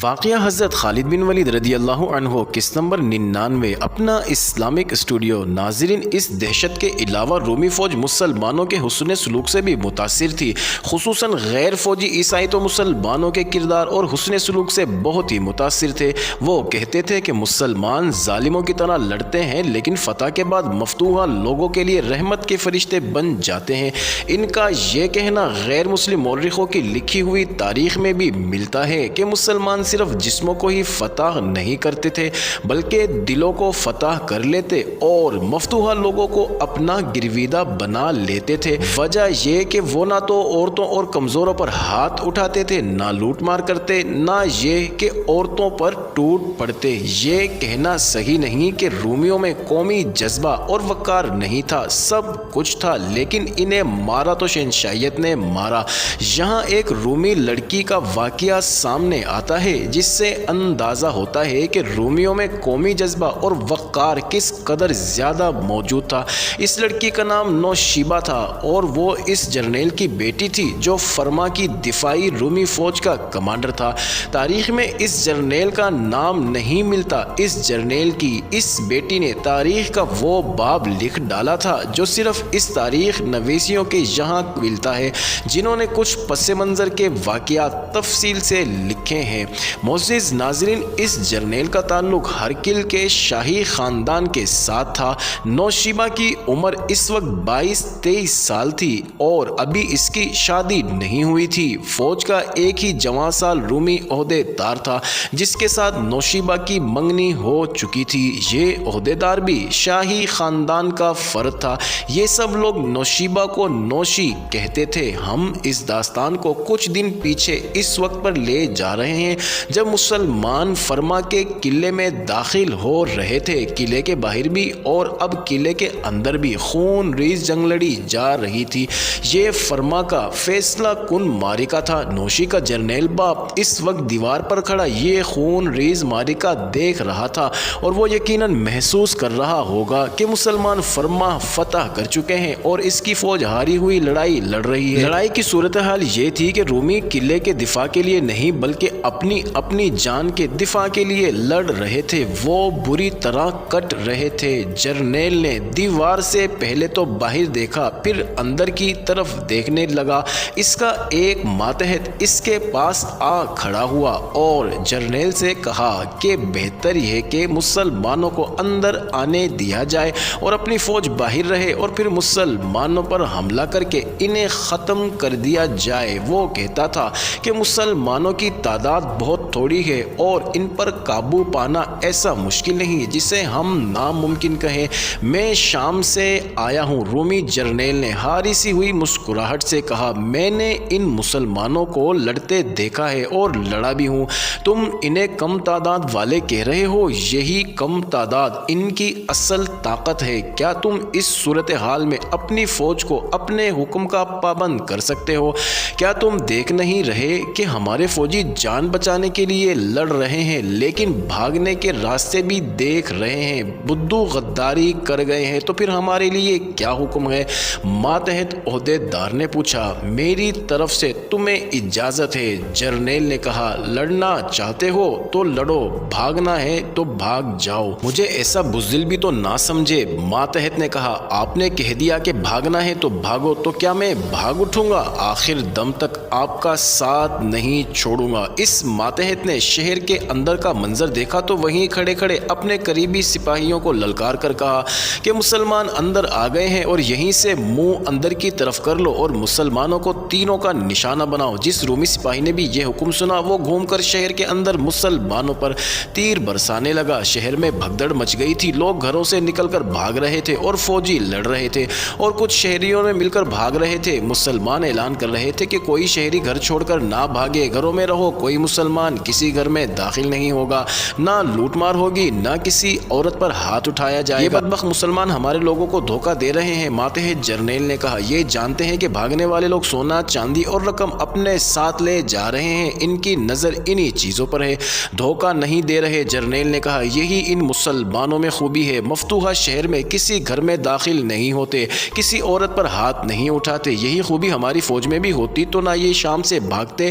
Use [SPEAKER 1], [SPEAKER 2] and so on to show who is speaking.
[SPEAKER 1] واقعہ حضرت خالد بن ولید رضی اللہ عنہ قسط نمبر 99 اپنا اسلامک اسٹوڈیو۔ ناظرین، اس دہشت کے علاوہ رومی فوج مسلمانوں کے حسن سلوک سے بھی متاثر تھی، خصوصاً غیر فوجی عیسائی تو مسلمانوں کے کردار اور حسن سلوک سے بہت ہی متاثر تھے۔ وہ کہتے تھے کہ مسلمان ظالموں کی طرح لڑتے ہیں لیکن فتح کے بعد مفتوحہ لوگوں کے لیے رحمت کے فرشتے بن جاتے ہیں۔ ان کا یہ کہنا غیر مسلم مورخوں کی لکھی ہوئی تاریخ میں بھی ملتا ہے کہ مسلمان صرف جسموں کو ہی فتح نہیں کرتے تھے بلکہ دلوں کو فتح کر لیتے اور مفتوحہ لوگوں کو اپنا گرویدہ بنا لیتے تھے۔ وجہ یہ کہ وہ نہ تو عورتوں اور کمزوروں پر ہاتھ اٹھاتے تھے، نہ لوٹ مار کرتے، نہ یہ کہ عورتوں پر ٹوٹ پڑتے۔ یہ کہنا صحیح نہیں کہ رومیوں میں قومی جذبہ اور وقار نہیں تھا، سب کچھ تھا، لیکن انہیں مارا تو شہنشاہیت نے مارا۔ یہاں ایک رومی لڑکی کا واقعہ سامنے آتا ہے جس سے اندازہ ہوتا ہے کہ رومیوں میں قومی جذبہ اور وقار کس قدر زیادہ موجود تھا۔ اس لڑکی کا نام نوشیبہ تھا اور وہ اس جرنیل کی بیٹی تھی جو فرما کی دفاعی رومی فوج کا کمانڈر تھا۔ تاریخ میں اس جرنیل کا نام نہیں ملتا۔ اس جرنیل کی اس بیٹی نے تاریخ کا وہ باب لکھ ڈالا تھا جو صرف اس تاریخ نویسیوں کے یہاں ملتا ہے جنہوں نے کچھ پس منظر کے واقعات تفصیل سے لکھے ہیں۔ معزز ناظرین، اس جرنیل کا تعلق ہرکل کے شاہی خاندان کے ساتھ تھا۔ نوشیبہ کی عمر اس وقت 22-23 سال تھی اور ابھی اس کی شادی نہیں ہوئی تھی۔ فوج کا ایک ہی جوان سال رومی عہدے دار تھا جس کے ساتھ نوشیبہ کی منگنی ہو چکی تھی۔ یہ عہدے دار بھی شاہی خاندان کا فرد تھا۔ یہ سب لوگ نوشیبہ کو نوشی کہتے تھے۔ ہم اس داستان کو کچھ دن پیچھے اس وقت پر لے جا رہے ہیں جب مسلمان فرما کے قلعے میں داخل ہو رہے تھے۔ قلعے کے باہر بھی اور اب قلعے کے اندر بھی خون ریز جنگ لڑی جا رہی تھی۔ یہ فرما کا فیصلہ کن معرکہ تھا۔ نوشی کا جرنیل باپ اس وقت دیوار پر کھڑا یہ خون ریز معرکہ دیکھ رہا تھا اور وہ یقیناً محسوس کر رہا ہوگا کہ مسلمان فرما فتح کر چکے ہیں اور اس کی فوج ہاری ہوئی لڑائی لڑ رہی ہے۔ لڑائی کی صورتحال یہ تھی کہ رومی قلعے کے دفاع کے لیے نہیں بلکہ اپنی جان کے دفاع کے لیے لڑ رہے تھے۔ وہ بری طرح کٹ رہے تھے۔ جرنیل نے دیوار سے پہلے تو باہر دیکھا، پھر اندر کی طرف دیکھنے لگا۔ اس کا ایک ماتحت اس کے پاس آ کھڑا ہوا اور جرنیل سے کہا کہ بہتر یہ کہ مسلمانوں کو اندر آنے دیا جائے اور اپنی فوج باہر رہے اور پھر مسلمانوں پر حملہ کر کے انہیں ختم کر دیا جائے۔ وہ کہتا تھا کہ مسلمانوں کی تعداد بہت تھوڑی ہے اور ان پر قابو پانا ایسا مشکل نہیں جسے ہم ناممکن کہیں۔ میں شام سے آیا ہوں، رومی جرنیل نے ہاری سی ہوئی مسکراہٹ سے کہا۔ میں نے ان مسلمانوں کو لڑتے دیکھا ہے اور لڑا بھی ہوں۔ تم انہیں کم تعداد والے کہہ رہے ہو، یہی کم تعداد ان کی اصل طاقت ہے۔ کیا تم اس صورتحال میں اپنی فوج کو اپنے حکم کا پابند کر سکتے ہو؟ کیا تم دیکھ نہیں رہے کہ ہمارے فوجی جان بچانے کے لیے لڑ رہے ہیں لیکن بھاگنے کے راستے بھی دیکھ رہے ہیں؟ بدو غداری کر گئے ہیں تو پھر ہمارے لیے کیا حکم ہے؟ ماتحت عہدے دار نے پوچھا۔ میری طرف سے تمہیں اجازت ہے، جرنیل نے کہا۔ لڑنا چاہتے ہو تو لڑو، بھاگنا ہے تو بھاگ جاؤ۔ مجھے ایسا بزدل بھی تو نہ سمجھے، ماتحت نے کہا۔ آپ نے کہہ دیا کہ بھاگنا ہے تو بھاگو، تو کیا میں بھاگ اٹھوں گا؟ آخر دم تک آپ کا ساتھ نہیں چھوڑوں گا۔ اس ماتحت نے شہر کے اندر کا منظر دیکھا تو وہیں کھڑے کھڑے اپنے قریبی سپاہیوں کو للکار کر کہا کہ مسلمان اندر آ گئے ہیں اور یہیں سے منہ اندر کی طرف کر لو اور مسلمانوں کو تینوں کا نشانہ بناؤ۔ جس رومی سپاہی نے بھی یہ حکم سنا وہ گھوم کر شہر کے اندر مسلمانوں پر تیر برسانے لگا۔ شہر میں بھگدڑ مچ گئی تھی، لوگ گھروں سے نکل کر بھاگ رہے تھے اور فوجی لڑ رہے تھے اور کچھ شہریوں میں مل کر بھاگ رہے تھے۔ مسلمان اعلان کر رہے تھے کہ کوئی شہری گھر چھوڑ کر نہ بھاگے، گھروں میں رہو، کوئی مسلمان کسی گھر میں داخل نہیں ہوگا، نہ لوٹ مار ہوگی، نہ کسی عورت پر ہاتھ اٹھایا جائے گا۔ یہ بدبخت مسلمان ہمارے لوگوں کو دھوکہ دے رہے ہیں، ماتحت جرنیل نے کہا۔ یہ جانتے ہیں کہ بھاگنے والے لوگ سونا، چاندی اور رقم اپنے ساتھ لے جا رہے ہیں، ان کی نظر انہی چیزوں پر ہے، دھوکہ نہیں دے رہے۔ جرنیل نے کہا، یہی ان مسلمانوں میں خوبی ہے، مفتوحہ شہر میں کسی گھر میں داخل نہیں ہوتے، کسی عورت پر ہاتھ نہیں اٹھاتے۔ یہی خوبی ہماری فوج میں بھی ہوتی تو نہ یہ شام سے بھاگتے،